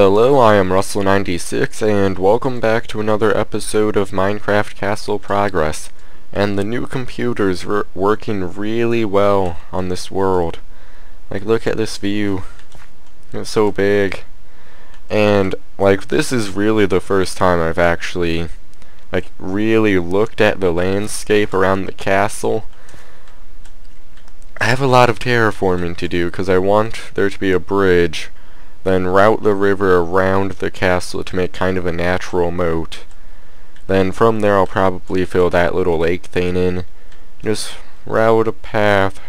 Hello, I am Russell96, and welcome back to another episode of Minecraft Castle Progress. And the new computer's working really well on this world. Like, look at this view. It's so big. And, like, this is really the first time I've actually, like, really looked at the landscape around the castle. I have a lot of terraforming to do, because I want there to be a bridge, then route the river around the castle to make kind of a natural moat. Then from there I'll probably fill that little lake thing in. Just route a path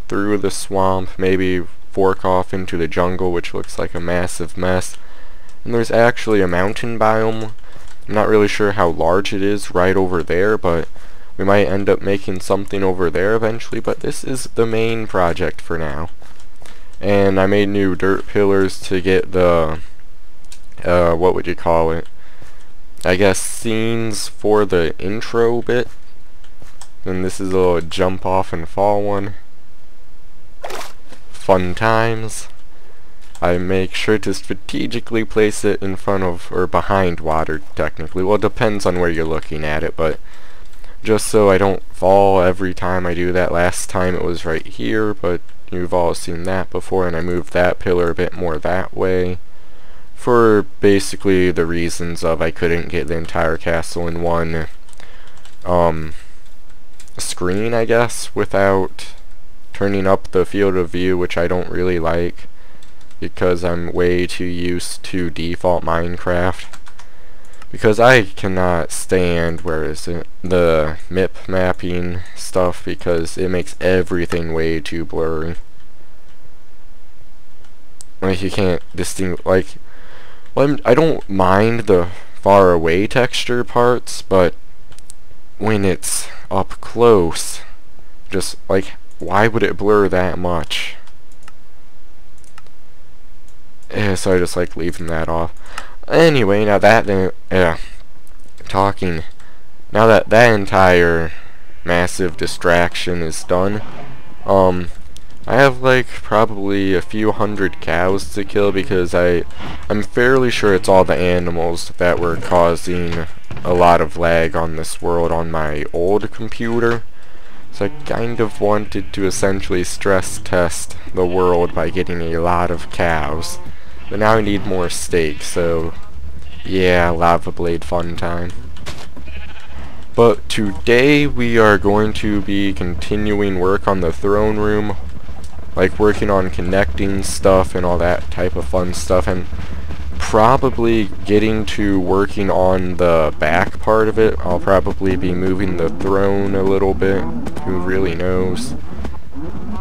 through the swamp, maybe fork off into the jungle, which looks like a massive mess. And there's actually a mountain biome. I'm not really sure how large it is right over there, but we might end up making something over there eventually, but this is the main project for now. And I made new dirt pillars to get the, what would you call it? I guess scenes for the intro bit. And this is a little jump off and fall one. Fun times. I make sure to strategically place it in front of, or behind water, technically. Well, it depends on where you're looking at it, but just so I don't fall every time I do that. Last time it was right here, but you've all seen that before, and I moved that pillar a bit more that way for basically the reasons of I couldn't get the entire castle in one screen, I guess, without turning up the field of view, which I don't really like because I'm way too used to default Minecraft. Because I cannot stand, where is it, the MIP mapping stuff, because it makes everything way too blurry. Like, you can't distinguish, like, well, I don't mind the far away texture parts, but when it's up close, just, like, why would it blur that much? So I just like leaving that off. Anyway, now that now that that entire massive distraction is done, I have like probably a few hundred cows to kill, because I'm fairly sure it's all the animals that were causing a lot of lag on this world on my old computer. So I kind of wanted to essentially stress test the world by getting a lot of cows. But now I need more steak, so yeah, lava blade fun time. But today we are going to be continuing work on the throne room, like working on connecting stuff and all that type of fun stuff, and probably getting to working on the back part of it. I'll probably be moving the throne a little bit, who really knows.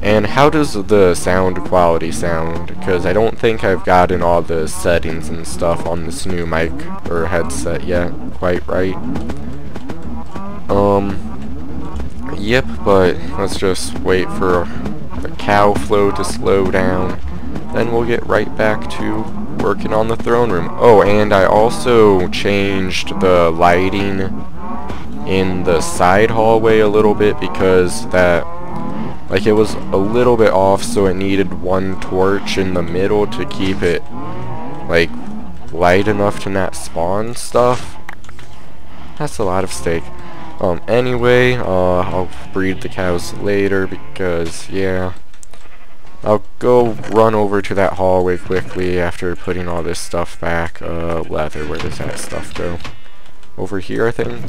And how does the sound quality sound? Because I don't think I've gotten all the settings and stuff on this new mic or headset yet quite right. Yep, but let's just wait for the cow flow to slow down. Then we'll get right back to working on the throne room. Oh, and I also changed the lighting in the side hallway a little bit, because that, like, it was a little bit off, so it needed one torch in the middle to keep it, like, light enough to not spawn stuff. That's a lot of steak. Anyway, I'll breed the cows later, because, yeah. I'll go run over to that hallway quickly after putting all this stuff back. Leather, where does that stuff go? Over here, I think?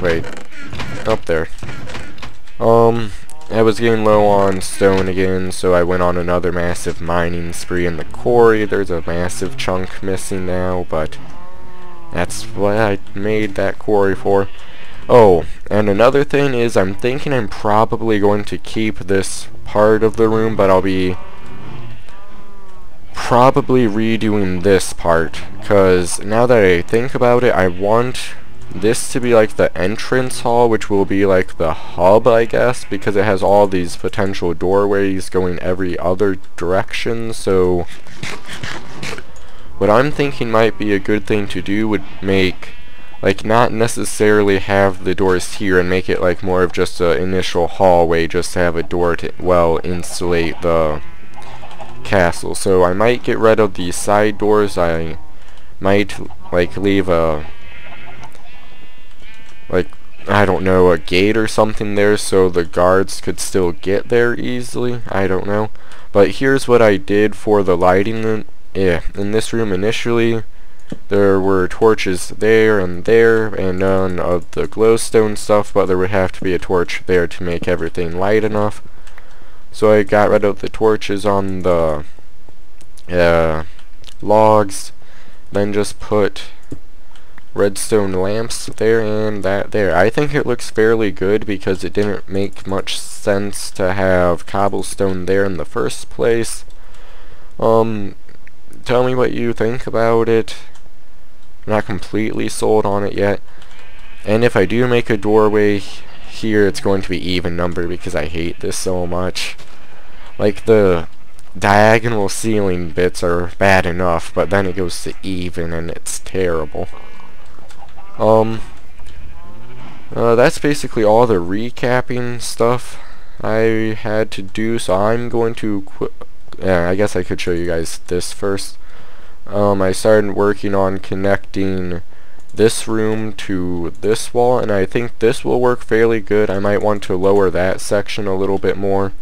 Wait. Up there. I was getting low on stone again, so I went on another massive mining spree in the quarry. There's a massive chunk missing now, but that's what I made that quarry for. Oh, and another thing is I'm thinking I'm probably going to keep this part of the room, but I'll be probably redoing this part, because now that I think about it, I want this to be like the entrance hall, which will be like the hub, I guess, because it has all these potential doorways going every other direction. So what I'm thinking might be a good thing to do would make, like, not necessarily have the doors here and make it like more of just an initial hallway, just to have a door to well insulate the castle. So I might get rid of these side doors. I might like leave a I don't know, a gate or something there so the guards could still get there easily. I don't know. But here's what I did for the lighting in this room initially. There were torches there and none of the glowstone stuff, but there would have to be a torch there to make everything light enough. So I got rid of the torches on the logs, then just put redstone lamps there and that there. I think it looks fairly good because it didn't make much sense to have cobblestone there in the first place. Tell me what you think about it. I'm not completely sold on it yet. And if I do make a doorway here, it's going to be even number because I hate this so much. Like, the diagonal ceiling bits are bad enough, but then it goes to even and it's terrible. That's basically all the recapping stuff I had to do, so I'm going to I guess I could show you guys this first. I started working on connecting this room to this wall, and I think this will work fairly good. I might want to lower that section a little bit more,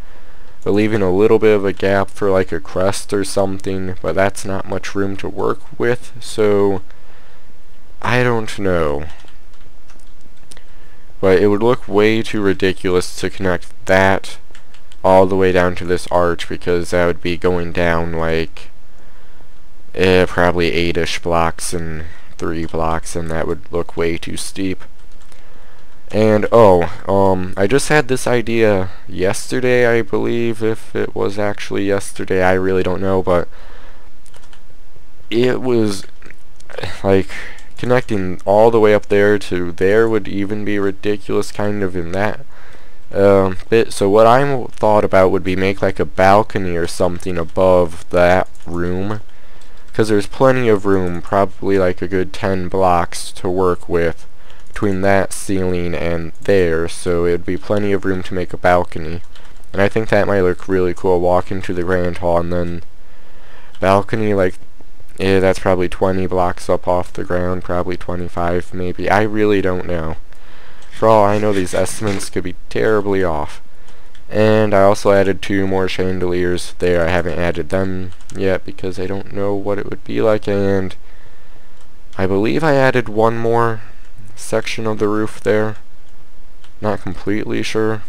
but leaving a little bit of a gap for like a crest or something, but that's not much room to work with, so I don't know. But it would look way too ridiculous to connect that all the way down to this arch, because that would be going down like probably 8-ish blocks and 3 blocks, and that would look way too steep. And I just had this idea yesterday, I believe. If it was actually yesterday, I really don't know, but it was like connecting all the way up there to there would even be ridiculous kind of in that bit. So what I thought about would be make like a balcony or something above that room, because there's plenty of room, probably like a good 10 blocks to work with between that ceiling and there, so it would be plenty of room to make a balcony. And I think that might look really cool, walk into the grand hall and then balcony, like that's probably 20 blocks up off the ground, probably 25 maybe. I really don't know. For all I know, these estimates could be terribly off. And I also added 2 more chandeliers there. I haven't added them yet because I don't know what it would be like, and I believe I added 1 more section of the roof there. Not completely sure.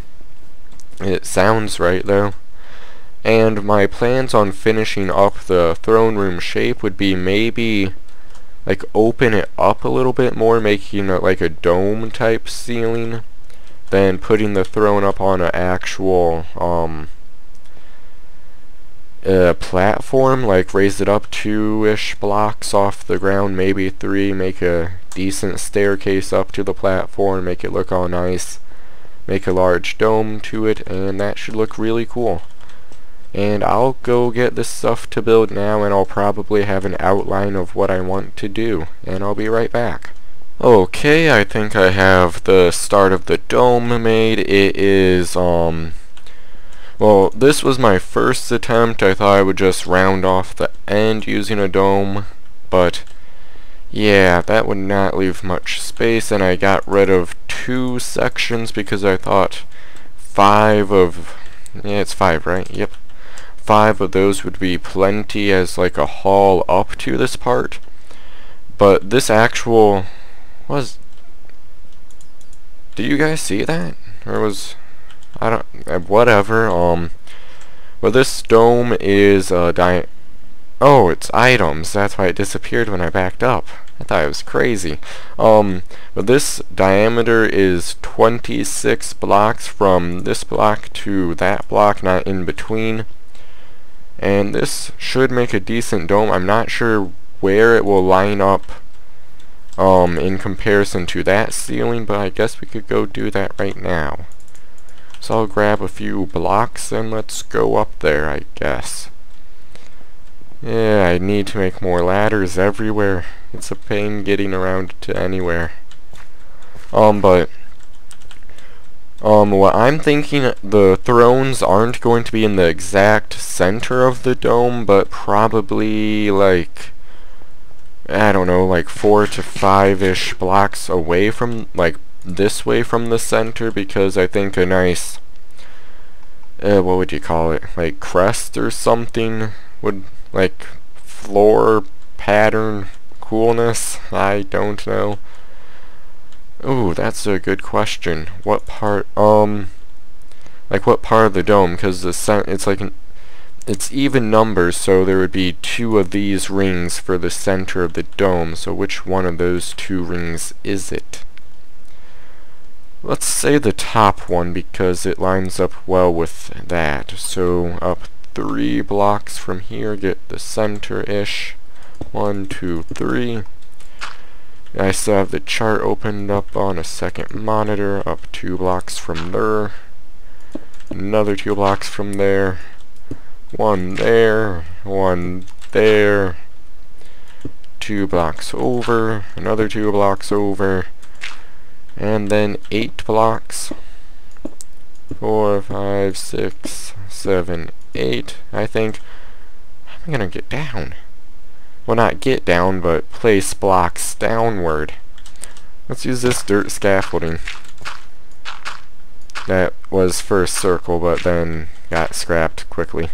It sounds right though. And my plans on finishing up the throne room shape would be maybe like open it up a little bit more, making it like a dome type ceiling, then putting the throne up on an actual platform, like raise it up 2-ish blocks off the ground, maybe 3, make a decent staircase up to the platform, make it look all nice, make a large dome to it, and that should look really cool. And I'll go get this stuff to build now, and I'll probably have an outline of what I want to do, and I'll be right back. Okay, I think I have the start of the dome made. It is, well, this was my first attempt. I thought I would just round off the end using a dome, but yeah, that would not leave much space, and I got rid of 2 sections because I thought 5 of, yeah, it's 5, right? Yep. 5 of those would be plenty as like a haul up to this part. But this actual was, do you guys see that? Or was, I don't, whatever. Well, this dome is oh, it's items. That's why it disappeared when I backed up. I thought it was crazy. But this diameter is 26 blocks from this block to that block, not in between. And this should make a decent dome. I'm not sure where it will line up in comparison to that ceiling, but I guess we could go do that right now. So I'll grab a few blocks and let's go up there, I guess. Yeah, I need to make more ladders everywhere. It's a pain getting around to anywhere. But What I'm thinking, the thrones aren't going to be in the exact center of the dome, but probably, like, I don't know, like 4 to 5-ish blocks away from, like, this way from the center, because I think a nice, what would you call it, like crest or something, would, like, floor pattern coolness, I don't know. Ooh, that's a good question. What part, like what part of the dome, because it's like it's even numbers, so there would be 2 of these rings for the center of the dome, so which one of those 2 rings is it? Let's say the top one, because it lines up well with that. So up 3 blocks from here, get the center-ish. 1, 2, 3. I still have the chart opened up on a second monitor, up 2 blocks from there. Another 2 blocks from there. 1 there, 1 there. 2 blocks over, another 2 blocks over. And then 8 blocks. 4, 5, 6, 7, 8. I think. How am I gonna get down? Well, not get down, but place blocks downward. Let's use this dirt scaffolding. That was first circle, but then got scrapped quickly.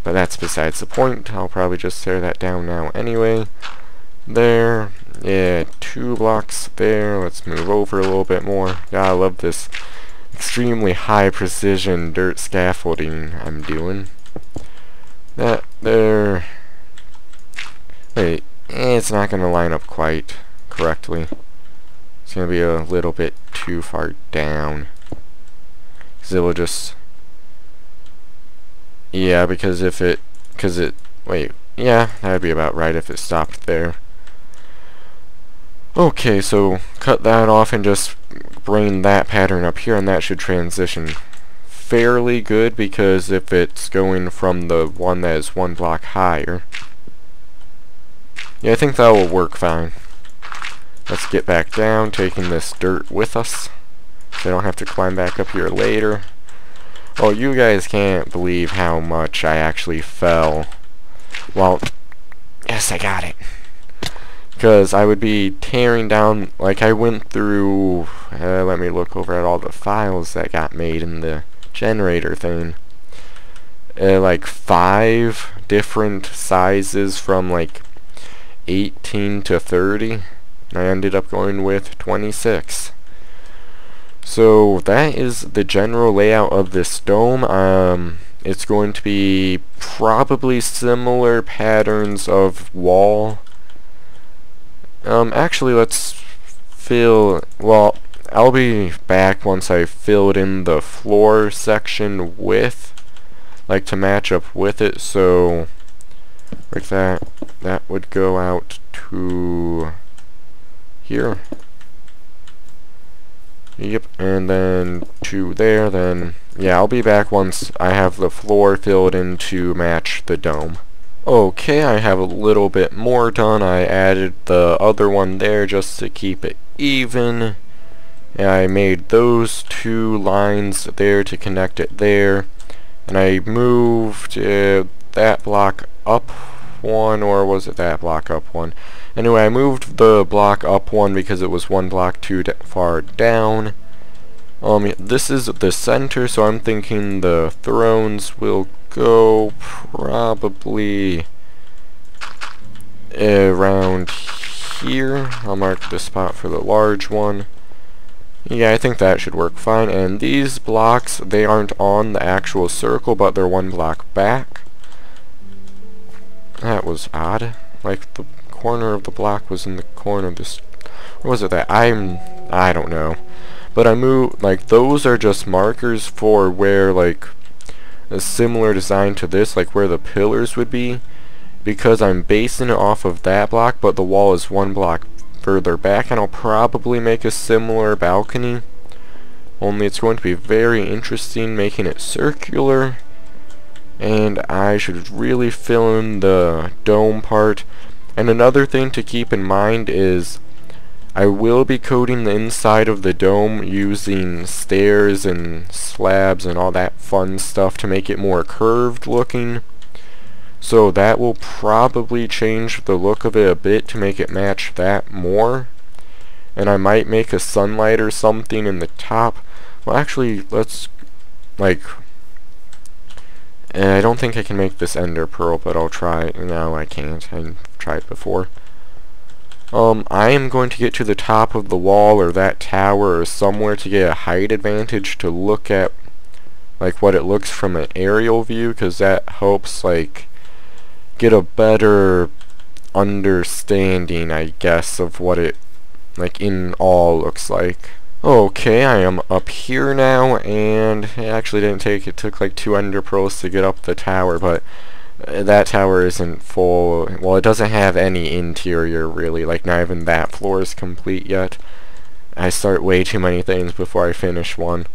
But that's besides the point. I'll probably just tear that down now anyway. There. Yeah, 2 blocks there. Let's move over a little bit more. Gotta love this extremely high precision dirt scaffolding I'm doing. That there. Wait, it's not gonna line up quite correctly. It's gonna be a little bit too far down. Cause it will just, yeah, because if it, wait, yeah, that'd be about right if it stopped there. Okay, so cut that off and just bring that pattern up here, and that should transition fairly good, because if it's going from the one that is 1 block higher, yeah, I think that will work fine. Let's get back down, taking this dirt with us, so I don't have to climb back up here later. Oh, you guys can't believe how much I actually fell. Well, yes, I got it. Because I would be tearing down, like I went through, let me look over at all the files that got made in the generator thing. Like 5 different sizes from like 18 to 30. I ended up going with 26. So that is the general layout of this dome. It's going to be probably similar patterns of wall. Actually, let's fill, well, I'll be back once I filled in the floor section with, like, to match up with it, so, like that would go out to here. Yep, and then to there, then, yeah, I'll be back once I have the floor filled in to match the dome. Okay, I have a little bit more done. I added the other one there just to keep it even. And I made those 2 lines there to connect it there. And I moved that block up 1, or was it that block up 1? Anyway, I moved the block up 1 because it was 1 block too far down. This is the center, so I'm thinking the thrones will go probably around here. I'll mark the spot for the large one. Yeah, I think that should work fine. And these blocks, they aren't on the actual circle, but they're 1 block back. That was odd. Like the corner of the block was in the corner of this. Or was it that? I don't know. But I moved, like, those are just markers for where, like, a similar design to this, like where the pillars would be, because I'm basing it off of that block, but the wall is 1 block further back, and I'll probably make a similar balcony, only it's going to be very interesting making it circular, and I should really fill in the dome part. And another thing to keep in mind is I will be coating the inside of the dome using stairs and slabs and all that fun stuff to make it more curved looking. So that will probably change the look of it a bit to make it match that more. And I might make a sunlight or something in the top. Well, actually, let's, like, I don't think I can make this ender pearl, but I'll try. No, I can't. I tried before. I am going to get to the top of the wall or that tower or somewhere to get a height advantage to look at, like, what it looks from an aerial view, because that helps, like, get a better understanding, I guess, of what it, like, in all looks like. Okay, I am up here now, and it actually didn't take, it took like 2 ender pearls to get up the tower, but that tower isn't full. Well, it doesn't have any interior, really, like, not even that floor is complete yet. I start way too many things before I finish one.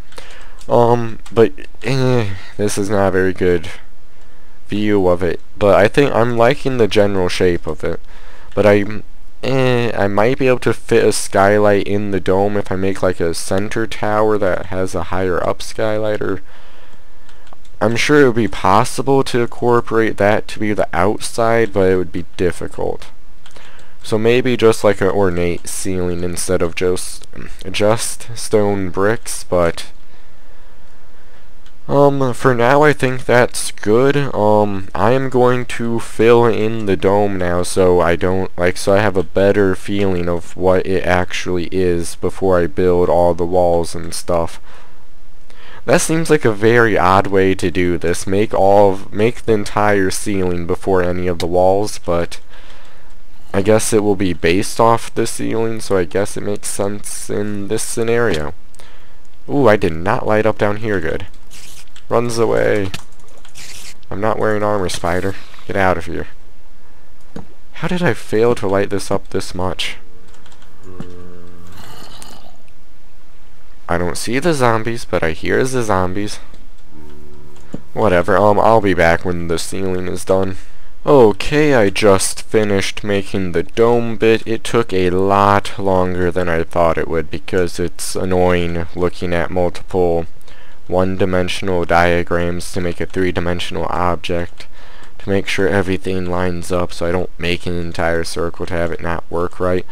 But, this is not a very good view of it, but I think I'm liking the general shape of it. But I might be able to fit a skylight in the dome if I make like a center tower that has a higher up skylight, or I'm sure it would be possible to incorporate that to be the outside, but it would be difficult. So maybe just like an ornate ceiling instead of just stone bricks, but for now I think that's good. I am going to fill in the dome now so I have a better feeling of what it actually is before I build all the walls and stuff. That seems like a very odd way to do this. Make the entire ceiling before any of the walls, but I guess it will be based off the ceiling, so I guess it makes sense in this scenario. Ooh, I did not light up down here good. Runs away. I'm not wearing armor, spider. Get out of here. How did I fail to light this up this much? I don't see the zombies, but I hear the zombies. Whatever, I'll be back when the ceiling is done. Okay, I just finished making the dome bit. It took a lot longer than I thought it would because it's annoying looking at multiple one-dimensional diagrams to make a three-dimensional object, to make sure everything lines up so I don't make an entire circle to have it not work right.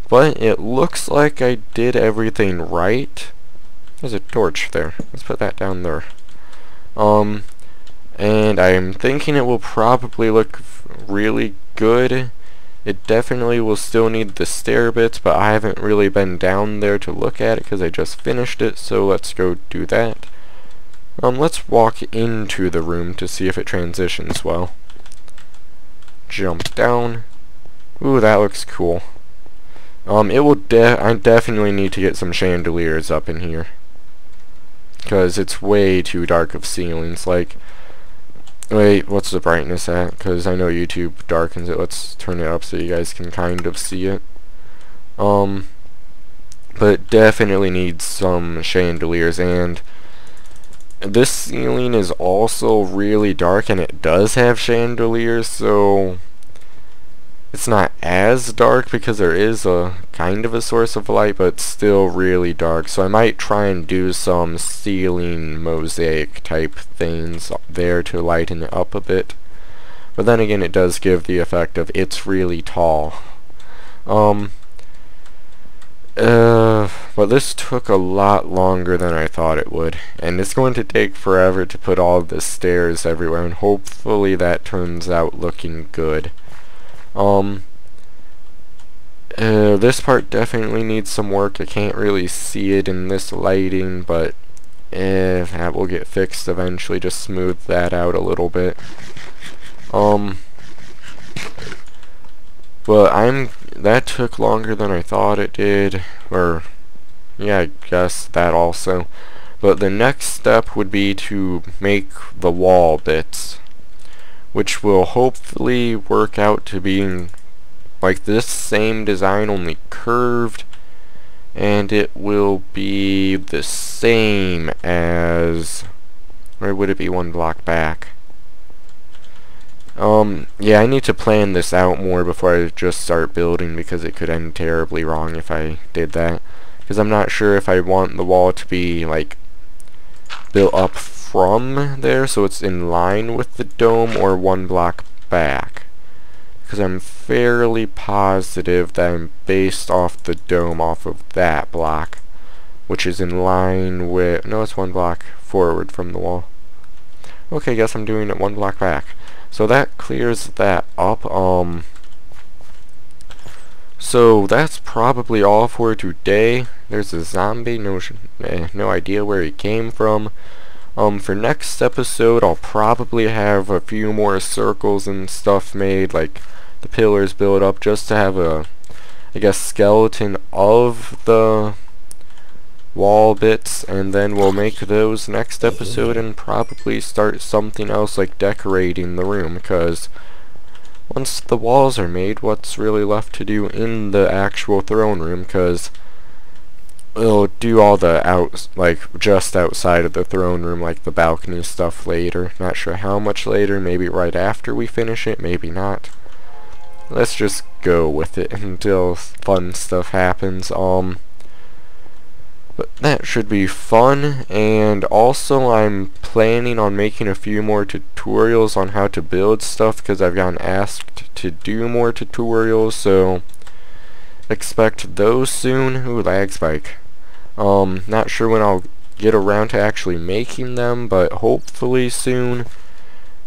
But it looks like I did everything right. There's a torch there. Let's put that down there. And I'm thinking it will probably look really good. It definitely will still need the stair bits, but I haven't really been down there to look at it because I just finished it, so let's go do that. Let's walk into the room to see if it transitions well. Jump down. Ooh, that looks cool. I definitely need to get some chandeliers up in here, because it's way too dark of ceilings. Like, wait, what's the brightness at? Because I know YouTube darkens it. Let's turn it up so you guys can kind of see it. But it definitely needs some chandeliers, and this ceiling is also really dark, and it does have chandeliers, so it's not as dark because there is a kind of a source of light, but it's still really dark. So I might try and do some ceiling mosaic type things there to lighten it up a bit. But then again, it does give the effect of it's really tall. But this took a lot longer than I thought it would, and it's going to take forever to put all the stairs everywhere, and hopefully that turns out looking good. This part definitely needs some work. I can't really see it in this lighting, but that will get fixed eventually. Just smooth that out a little bit. But that took longer than I thought it did, or yeah, I guess that also. But the next step would be to make the wall bits, which will hopefully work out to being like this same design, only curved, and it will be the same as, or would it be one block back? Yeah, I need to plan this out more before I just start building, because it could end terribly wrong if I did that. Because I'm not sure if I want the wall to be, like, built up from there so it's in line with the dome, or one block back. Because I'm fairly positive that I'm based off the dome off of that block, which is in line with... no, it's one block forward from the wall. Okay, guess I'm doing it one block back. So that clears that up. So that's probably all for today. There's a zombie, no idea where he came from. For next episode, I'll probably have a few more circles and stuff made, like the pillars built up, just to have a, I guess, skeleton of the wall bits, and then we'll make those next episode and probably start something else like decorating the room, because once the walls are made, what's really left to do in the actual throne room? Because we'll do all the like just outside of the throne room, like the balcony stuff later. Not sure how much later, maybe right after we finish it, maybe not. Let's just go with it until fun stuff happens. But that should be fun, and also I'm planning on making a few more tutorials on how to build stuff, because I've gotten asked to do more tutorials, so expect those soon. Ooh, lag spike. Not sure when I'll get around to actually making them, but hopefully soon.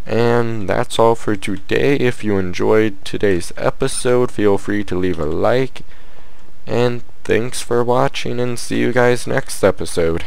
And that's all for today. If you enjoyed today's episode, feel free to leave a like, and thanks for watching, and see you guys next episode.